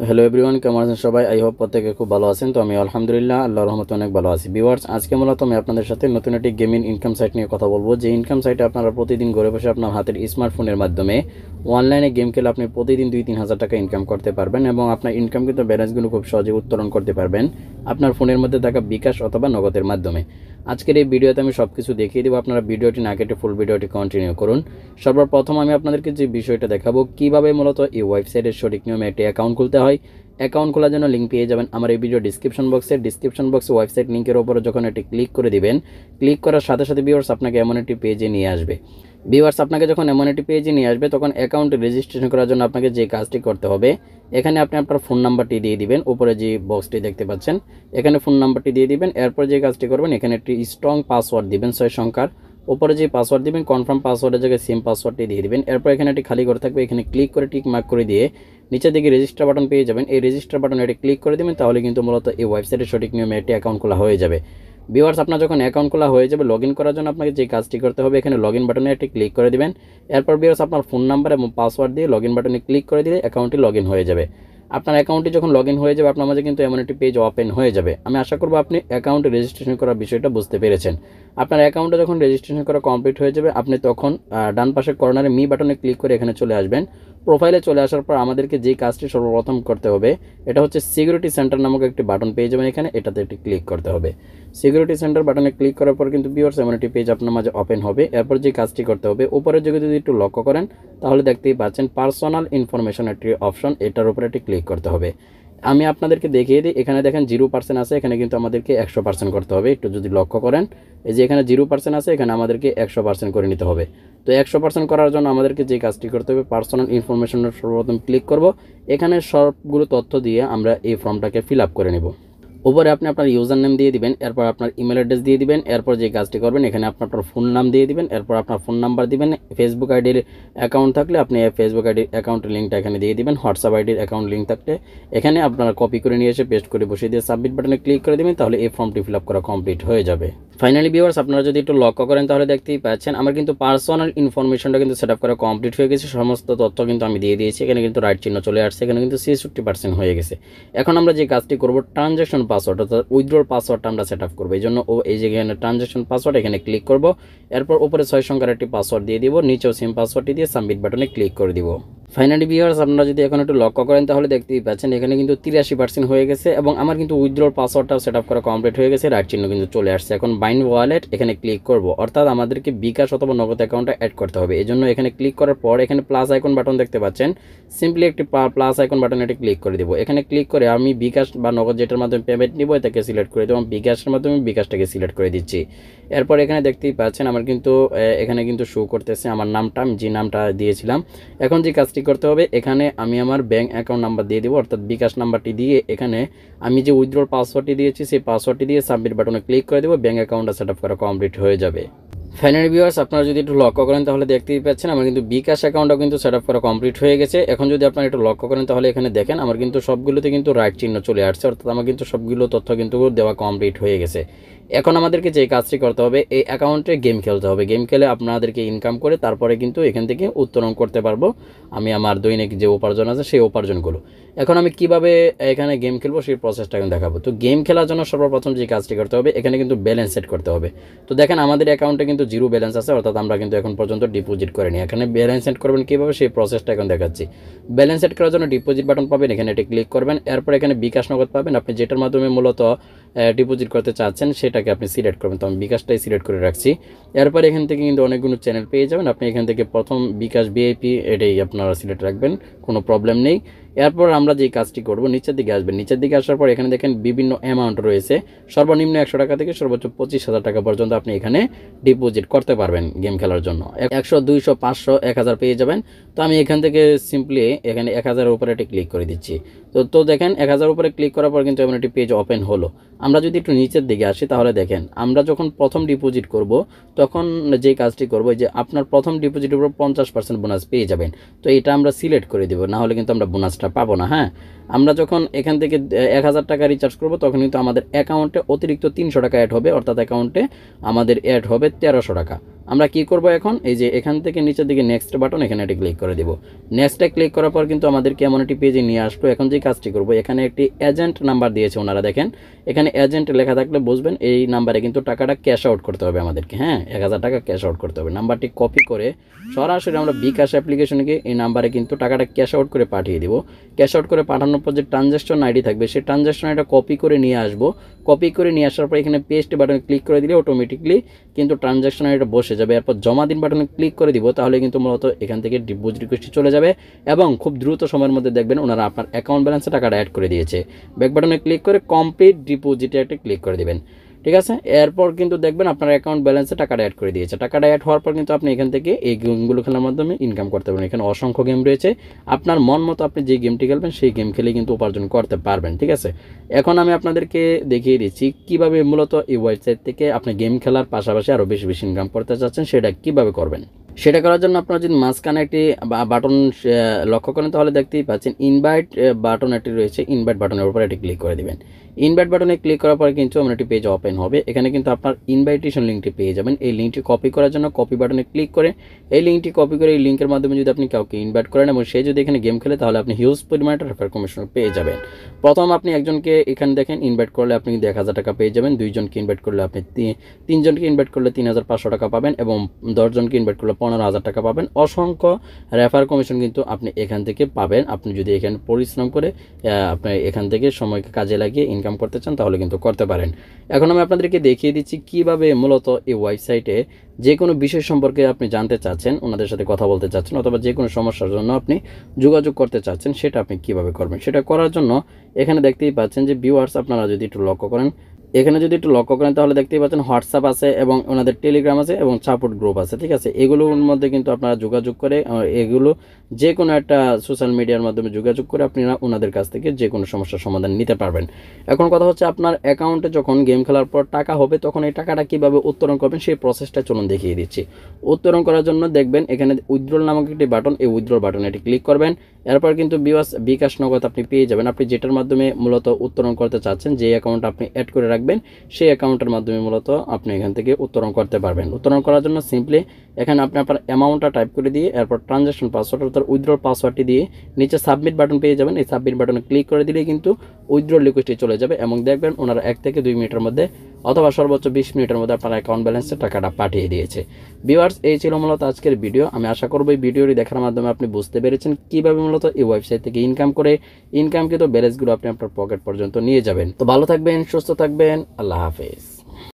Hello everyone, কেমন আছেন সবাই? আই হোপ প্রত্যেকে খুব ভালো আছেন। তো আমি আলহামদুলিল্লাহ আল্লাহর রহমতে অনেক ভালো আছি। ভিউয়ার্স, আজকে মূলত আমি আপনাদের সাথে নতুন একটি গেমিং ইনকাম সাইট নিয়ে কথা বলবো। যে ইনকাম সাইটে আপনারা প্রতিদিন ঘরে বসে আপনার হাতের স্মার্টফোনের মাধ্যমে অনলাইনে গেম খেলে আপনি প্রতিদিন 2-3 হাজার টাকা ইনকাম করতে পারবেন এবং আপনার ইনকাম কিন্তু ব্যালেন্সগুলো খুব সহজে উত্তোলন করতে পারবেন আপনার ফোনের মধ্যে থাকা বিকাশ অথবা নগদের মাধ্যমে। আজকের এই ভিডিওতে আমি সব কিছু দেখিয়ে দেবো। আপনারা ভিডিওটি না কেটে ফুল ভিডিওটি কন্টিনিউ করুন। সর্বপ্রথম আমি আপনাদেরকে যে বিষয়টা দেখাবো কিভাবে মূলত এই ওয়েবসাইটের সঠিক নিয়মে একটি অ্যাকাউন্ট খুলতে হয়। অ্যাকাউন্ট খোলার জন্য লিঙ্ক পেয়ে যাবেন আমার এই ভিডিও ডিসক্রিপশন বক্সে ওয়েবসাইট লিঙ্কের উপরে যখন এটি ক্লিক করে দিবেন, ক্লিক করার সাথে সাথে ভিউয়ার্স আপনাকে এমন একটি পেজে নিয়ে আসবে। ভিউয়ার্স, আপনাকে যখন এমন একটি পেজে নিয়ে আসবে তখন অ্যাকাউন্ট রেজিস্ট্রেশন করার জন্য আপনাকে যে কাজটি করতে হবে, এখানে আপনি আপনার ফোন নাম্বারটি দিয়ে দিবেন। উপরে যে বক্সটি দেখতে পাচ্ছেন এখানে ফোন নাম্বারটি দিয়ে দিবেন। এরপর যে কাজটি করবেন, এখানে একটি স্ট্রং পাসওয়ার্ড দিবেন 6 সংখ্যার। উপরে যে পাসওয়ার্ড দিবেন কনফার্ম পাসওয়ার্ডের জায়গায় সেম পাসওয়ার্ডটি দিয়ে দিবেন। এরপর এখানে একটি খালি ঘর থাকবে, এখানে ক্লিক করে টিক মার্ক করে দিয়ে নিচের দিকে রেজিস্টার বাটন পেয়ে যাবেন। এই রেজিস্টার বাটনে এটি ক্লিক করে দেবেন, তাহলে কিন্তু মূলত এই ওয়েবসাইটের সঠিক নিয়মে একটি অ্যাকাউন্ট খোলা হয়ে যাবে। ভিউয়ার্স, আপনার যখন অ্যাকাউন্ট খোলা হয়ে যাবে, লগ ইন করার জন্য আপনাকে যে কাজটি করতে হবে, এখানে লগ ইন বাটনে একটি ক্লিক করে দিবেন। এরপর ভিউয়ার্স আপনার ফোন নাম্বার এবং পাসওয়ার্ড দিয়ে লগ ইন বাটনে ক্লিক করে দিলে অ্যাকাউন্টটি লগ ইন হয়ে যাবে। আপনার অ্যাকাউন্টটি যখন লগ ইন হয়ে যাবে, আপনার মাঝে কিন্তু এমন একটি পেজ ওপেন হয়ে যাবে। আমি আশা করব আপনি অ্যাকাউন্ট রেজিস্ট্রেশন করার বিষয়টা বুঝতে পেরেছেন। আপনার অ্যাকাউন্টে যখন রেজিস্ট্রেশন করা কমপ্লিট হয়ে যাবে, আপনি তখন ডান পাশের কর্নারে মি বাটনে ক্লিক করে এখানে চলে আসবেন। প্রোফাইলে চলে আসার পর আমাদেরকে যে কাজটি সর্বপ্রথম করতে হবে, এটা হচ্ছে সিকিউরিটি সেন্টার নামক একটি বাটন পেয়ে যাবেন। এখানে এটাতে একটি ক্লিক করতে হবে। সিকিউরিটি সেন্টার বাটনে ক্লিক করার পর কিন্তু ভিউয়ার্স এমন একটি পেজ আপনার মাঝে ওপেন হবে। এরপর যে কাজটি করতে হবে, উপরে যদি একটু লক্ষ্য করেন তাহলে দেখতেই পাচ্ছেন পার্সোনাল ইনফরমেশন একটি অপশন, এটার উপরে একটি ক্লিক করতে হবে। আমি আপনাদেরকে দেখিয়ে দিই, এখানে দেখেন 0% আছে, এখানে কিন্তু আমাদেরকে 100% করতে হবে। একটু যদি লক্ষ্য করেন, এই যে এখানে 0% আছে, এখানে আমাদেরকে 100% করে নিতে হবে। তো 100% করার জন্য আমাদেরকে যে কাজটি করতে হবে, পার্সোনাল ইনফরমেশনের সর্বপ্রথম ক্লিক করব। এখানে সবগুলো তথ্য দিয়ে আমরা এই ফর্মটাকে ফিল আপ করে নেব। উপরে আপনি আপনার ইউজার নেম দিয়ে দিবেন, এরপর আপনার ইমেল অ্যাড্রেস দিয়ে দিবেন। এরপর যে কাজটি করবেন, এখানে আপনার ফোন নাম দিয়ে দিবেন, এরপর আপনার ফোন নাম্বার দিবেন। ফেসবুক আইডির অ্যাকাউন্ট থাকলে আপনি ফেসবুক আইডির অ্যাকাউন্টের লিঙ্কটা এখানে দিয়ে দিবেন। হোয়াটসঅ্যাপ আইডির অ্যাকাউন্ট লিঙ্ক থাকলে এখানে আপনারা কপি করে নিয়ে এসে পেস্ট করে বসিয়ে দিয়ে সাবমিট বাটনে ক্লিক করে দিবেন, তাহলে এই ফর্মটি ফিল আপ করা কমপ্লিট হয়ে যাবে। ফাইনালি ভিউয়ার্স, আপনারা যদি একটু লক্ষ্য করেন তাহলে দেখতেই পাচ্ছেন আমার কিন্তু পার্সোনাল ইনফরমেশনটা কিন্তু সেট আপ করা কমপ্লিট হয়ে গেছে। সমস্ত তথ্য কিন্তু আমি দিয়ে দিয়েছি। এখানে কিন্তু রাইট চিহ্ন চলে আসছে, এখানে কিন্তু 66% হয়ে গেছে। এখন আমরা যে কাজটি করব, ট্রানজ্যাকশন পাসওয়ার্ড অর্থাৎ উইথড্রল পাসওয়ার্ডটা আমরা সেট আপ করবো। এই জন্য এই যে এখানে ট্রানজ্যাকশন পাসওয়ার্ড এখানে ক্লিক করব। এরপর উপরে 6 সংখ্যার একটি পাসওয়ার্ড দিয়ে দিব, নিচেও সেম পাসওয়ার্ডটি দিয়ে সাবমিট বাটনে ক্লিক করে দিব। ফাইনালি ভিউয়ার্স, আপনারা যদি এখন একটু লক্ষ্য করেন তাহলে দেখতেই পাচ্ছেন এখানে কিন্তু 83% হয়ে গেছে এবং আমার কিন্তু উইথড্রল পাসওয়ার্ডটাও সেট আপ করা কমপ্লিট হয়ে গেছে। রাইট চিহ্ন কিন্তু চলে আসছে। এখন বাইন্ড ওয়ালেট এখানে ক্লিক করব, অর্থাৎ আমাদেরকে বিকাশ অথবা নগদ অ্যাকাউন্টটা অ্যাড করতে হবে। এই জন্য এখানে ক্লিক করার পর এখানে প্লাস আইকন বাটন দেখতে পাচ্ছেন, সিম্পলি একটি প্লাস আইকন বাটন এটি ক্লিক করে দেবো। এখানে ক্লিক করে আমি বিকাশ বা নগদ যেটার মাধ্যমে পেমেন্ট নিব এটাকে সিলেক্ট করে দেবো। বিকাশের মাধ্যমে বিকাশটাকে সিলেক্ট করে দিচ্ছি। এরপর এখানে দেখতেই পাচ্ছেন আমার কিন্তু এখানে কিন্তু শো করতেছে আমার নামটা, আমি যে নামটা দিয়েছিলাম। এখন যে কাজটি করতে হবে, এখানে আমি আমার ব্যাঙ্ক অ্যাকাউন্ট নাম্বার দিয়ে দেবো, অর্থাৎ বিকাশ নাম্বারটি দিয়ে এখানে আমি যে উইথড্রল পাসওয়ার্ডটি দিয়েছি সেই পাসওয়ার্ডটি দিয়ে সাবমিট বাটনে ক্লিক করে দেবো। ব্যাঙ্ক অ্যাকাউন্টটা সেট আপ করা কমপ্লিট হয়ে যাবে। ফাইনালি ভিউয়ার্স, আপনারা যদি একটু লক্ষ্য করেন তাহলে দেখতেই পাচ্ছেন আমার কিন্তু বিকাশ অ্যাকাউন্টটাও কিন্তু সেট আপ করা কমপ্লিট হয়ে গেছে। এখন যদি আপনারা একটু লক্ষ্য করেন তাহলে এখানে দেখেন আমার কিন্তু সবগুলোতে কিন্তু রাইট চিহ্ন চলে আসছে, অর্থাৎ আমার কিন্তু সবগুলো তথ্য কিন্তু দেওয়া কমপ্লিট হয়ে গেছে। এখন আমাদেরকে যে কাজটি করতে হবে, এই অ্যাকাউন্টে গেম খেলতে হবে। গেম খেলে আপনাদেরকে ইনকাম করে তারপরে কিন্তু এখান থেকে উত্তোলন করতে পারবো আমি আমার দৈনিক যে উপার্জন আছে সেই উপার্জনগুলো। এখন আমি কিভাবে এখানে গেম খেলবো সেই প্রসেসটা এখন দেখাবো। তো গেম খেলার জন্য সর্বপ্রথম যে কাজটি করতে হবে, এখানে কিন্তু ব্যালেন্স সেট করতে হবে। তো দেখেন আমাদের অ্যাকাউন্টে কিন্তু 0 ব্যালেন্স আছে, অর্থাৎ আমরা কিন্তু এখন পর্যন্ত ডিপোজিট করিনি। এখানে ব্যালেন্স সেট করবেন কীভাবে সেই প্রসেসটা এখন দেখাচ্ছি। ব্যালেন্স সেট করার জন্য ডিপোজিট বাটন পাবেন, এখানে এটি ক্লিক করবেন। এরপর এখানে বিকাশ নগদ পাবেন, আপনি যেটার মাধ্যমে মূলত ডিপোজিট করতে চাচ্ছেন সেটাকে আপনি সিলেক্ট করবেন। তো আমি বিকাশটাই সিলেক্ট করে রাখছি। এরপর এখান থেকে কিন্তু অনেকগুলো চ্যানেল পেয়ে যাবেন। আপনি এখান থেকে প্রথম বিকাশ ভিআইপি এটাই আপনারা সিলেক্ট রাখবেন, কোনো প্রবলেম নেই। এরপর আমরা যে কাজটি করব, নিচের দিকে আসবেন। নিচের দিকে আসার পর এখানে দেখেন বিভিন্ন অ্যামাউন্ট রয়েছে, সর্বনিম্ন 100 টাকা থেকে সর্বোচ্চ 25,000 টাকা পর্যন্ত আপনি এখানে ডিপোজিট করতে পারবেন গেম খেলার জন্য। 100, 200, 500, 1000 পেয়ে যাবেন। তো আমি এখান থেকে সিম্পলি এখানে 1000-এর উপরে একটি ক্লিক করে দিচ্ছি। তো দেখেন 1000 উপরে ক্লিক করার পর কিন্তু এমন একটি পেজ ওপেন হলো। আমরা যদি একটু নিচের দিকে আসি তাহলে দেখেন আমরা যখন প্রথম ডিপোজিট করব তখন যে কাজটি করব, যে আপনার প্রথম ডিপোজিটের উপর 50% বোনাস পেয়ে যাবেন। তো এটা আমরা সিলেক্ট করে দেবো, না হলে কিন্তু আমরা বোনাসটা পাবো না। হ্যাঁ, আমরা যখন এখান থেকে 1000 টাকা রিচার্জ করব তখন কিন্তু আমাদের অ্যাকাউন্টে অতিরিক্ত 300 টাকা অ্যাড হবে, অর্থাৎ অ্যাকাউন্টে আমাদের অ্যাড হবে 1300 টাকা। আমরা কি করব এখন, এই যে এখান থেকে নিচের দিকে নেক্সট বাটন, এখানে এটি ক্লিক করে দিব। নেক্সটে ক্লিক করার পর কিন্তু আমাদেরকে এমন একটি পেজে নিয়ে আসলো। এখন যে কাজটি করব, এখানে একটি এজেন্ট নাম্বার দিয়েছে ওনারা, দেখেন এখানে এজেন্ট লেখা থাকলে বুঝবেন এই নাম্বারে কিন্তু টাকাটা ক্যাশ আউট করতে হবে আমাদেরকে। হ্যাঁ, 1000 টাকা ক্যাশ আউট করতে হবে। নাম্বারটি কপি করে সরাসরি আমরা বিকাশ অ্যাপ্লিকেশনে গিয়ে এই নাম্বারে কিন্তু টাকাটা ক্যাশ আউট করে পাঠিয়ে দিব। ক্যাশ আউট করে পাঠানোর পর যে ট্রানজ্যাকশন আইডি থাকবে, সেই ট্রানজ্যাকশন আইডিটা কপি করে নিয়ে আসবো। কপি করে নিয়ে আসার পর এখানে পেস্ট বাটনে ক্লিক করে দিলে অটোমেটিকলি কিন্তু ট্রানজ্যাকশন আইডিটা বসে যাবে। এরপর জমা দিন বাটনে ক্লিক করে দিব, তাহলে কিন্তু মূলত এখান থেকে ডিপোজিট রিকোয়েস্টটি চলে যাবে এবং খুব দ্রুত সময়ের মধ্যে দেখবেন ওনারা আপনার অ্যাকাউন্ট ব্যালেন্সে টাকাটা অ্যাড করে দিয়েছে। ব্যাক বাটনে ক্লিক করে কমপ্লিট ডিপোজিটে একটা ক্লিক করে দিবেন। ঠিক আছে, এরপর কিন্তু দেখবেন আপনার অ্যাকাউন্ট ব্যালেন্সে টাকাটা অ্যাড করে দিয়েছে। টাকাটা অ্যাড হওয়ার পর কিন্তু আপনি এখান থেকে এই গেমগুলো খেলার মাধ্যমে ইনকাম করতে পারবেন। এখানে অসংখ্য গেম রয়েছে, আপনার মন মতো আপনি যে গেমটি খেলবেন সেই গেম খেলে কিন্তু উপার্জন করতে পারবেন। ঠিক আছে, এখন আমি আপনাদেরকে দেখিয়ে দিচ্ছি কিভাবে মূলত এই ওয়েবসাইট থেকে আপনি গেম খেলার পাশাপাশি আরও বেশি বেশি ইনকাম করতে চাচ্ছেন, সেটা কিভাবে করবেন। সেটা করার জন্য আপনারা যদি মাঝখানে একটি বাটন লক্ষ্য করেন, তাহলে দেখতেই পাচ্ছেন ইনভাইট বাটন একটি রয়েছে। ইনভাইট বাটনের উপর এটি ক্লিক করে দিবেন। ইনভাইট বাটনে ক্লিক করার পরে কিন্তু আমার একটি পেজ ওপেন হবে। এখানে কিন্তু আপনার ইনভাইটেশন লিঙ্কটি পেয়ে যাবেন। এই লিঙ্কটি কপি করার জন্য কপি বাটনে ক্লিক করে এই লিঙ্কটি কপি করে এই লিঙ্কের মাধ্যমে যদি আপনি কাউকে ইনভাইট করেন এবং সে যদি এখানে গেম খেলে, তাহলে আপনি হিউজ পরিমাণে রেফার কমিশন পেয়ে যাবেন। প্রথম আপনি একজনকে এখানে দেখেন ইনভাইট করলে আপনি কিন্তু 1000 টাকা পেয়ে যাবেন। 2 জনকে ইনভাইট করলে আপনি 3 জনকে ইনভাইট করলে 3500 টাকা পাবেন এবং 10 জনকে ইনভাইট করলে 15000 টাকা পাবেন। অসংখ্য রেফার কমিশন কিন্তু আপনি এখান থেকে পাবেন। আপনি যদি এখানে পরিশ্রম করে আপনি এখান থেকে সময়কে কাজে লাগিয়ে ইনকাম করতে চান, তাহলে কিন্তু করতে পারেন। এখন আমি আপনাদেরকে দেখিয়ে দিচ্ছি কিভাবে মূলত এই ওয়েবসাইটে যে কোনো বিষয় সম্পর্কে আপনি জানতে চাচ্ছেন, ওনাদের সাথে কথা বলতে চাচ্ছেন, অথবা যে কোনো সমস্যার জন্য আপনি যোগাযোগ করতে চাচ্ছেন, সেটা আপনি কিভাবে করবেন। সেটা করার জন্য এখানে দেখতেই পাচ্ছেন যে ভিউয়ার্স, আপনারা যদি একটু লক্ষ্য করেন, এখানে যদি একটু লক্ষ্য করেন তাহলে দেখতেই পাচ্ছেন হোয়াটসঅ্যাপ আছে এবং ওনাদের টেলিগ্রাম আছে এবং সাপোর্ট গ্রুপ আছে। ঠিক আছে, এগুলোর মধ্যে কিন্তু আপনারা যোগাযোগ করে এগুলো যে কোনো একটা সোশ্যাল মিডিয়ার মাধ্যমে যোগাযোগ করে আপনারা ওনাদের কাছ থেকে যে কোনো সমস্যার সমাধান নিতে পারবেন। এখন কথা হচ্ছে, আপনার অ্যাকাউন্টে যখন গেম খেলার পর টাকা হবে, তখন এই টাকাটা কীভাবে উত্তোলন করবেন সেই প্রসেসটা চলুন দেখিয়ে দিচ্ছি। উত্তোলন করার জন্য দেখবেন এখানে উইথড্রল নামক একটি বাটন, এই উইথড্রল বাটনে এটি ক্লিক করবেন। এরপর কিন্তু বিকাশ নগদ আপনি পেয়ে যাবেন। আপনি যেটার মাধ্যমে মূলত উত্তোলন করতে চাচ্ছেন, যে অ্যাকাউন্ট আপনি অ্যাড করে রাখবেন, সেই অ্যাকাউন্টের মাধ্যমে মূলত আপনি এখান থেকে উত্তোলন করতে পারবেন। উত্তোলন করার জন্য সিম্পলি এখানে আপনি আপনার অ্যামাউন্টটা টাইপ করে দিয়ে এরপর ট্রানজ্যাকশন পাসওয়ার্ড অর্থাৎ উইথড্রল পাসওয়ার্ডটি দিয়ে নিচে সাবমিট বাটন পেয়ে যাবেন। এই সাবমিট বাটনে ক্লিক করে দিলে কিন্তু উইথড্রল রিকোয়েস্টে চলে যাবে এবং দেখবেন ওনারা 1 থেকে 2 মিনিটের মধ্যে অথবা সর্বোচ্চ 20 মিনিটের মধ্যে আপনার অ্যাকাউন্ট ব্যালেন্সে টাকাটা পাঠিয়ে দিয়েছে। ভিউয়ার্স, এই ছিল মূলত আজকের ভিডিও। আমি আশা করব এই ভিডিওটি দেখার মাধ্যমে আপনি বুঝতে পেরেছেন কিভাবে মূলত এই ওয়েবসাইট থেকে ইনকাম করে ইনকামকৃত ব্যালেন্সগুলো আপনি আপনার পকেট পর্যন্ত নিয়ে যাবেন। তো ভালো থাকবেন, সুস্থ থাকবেন, আল্লাহ হাফেজ।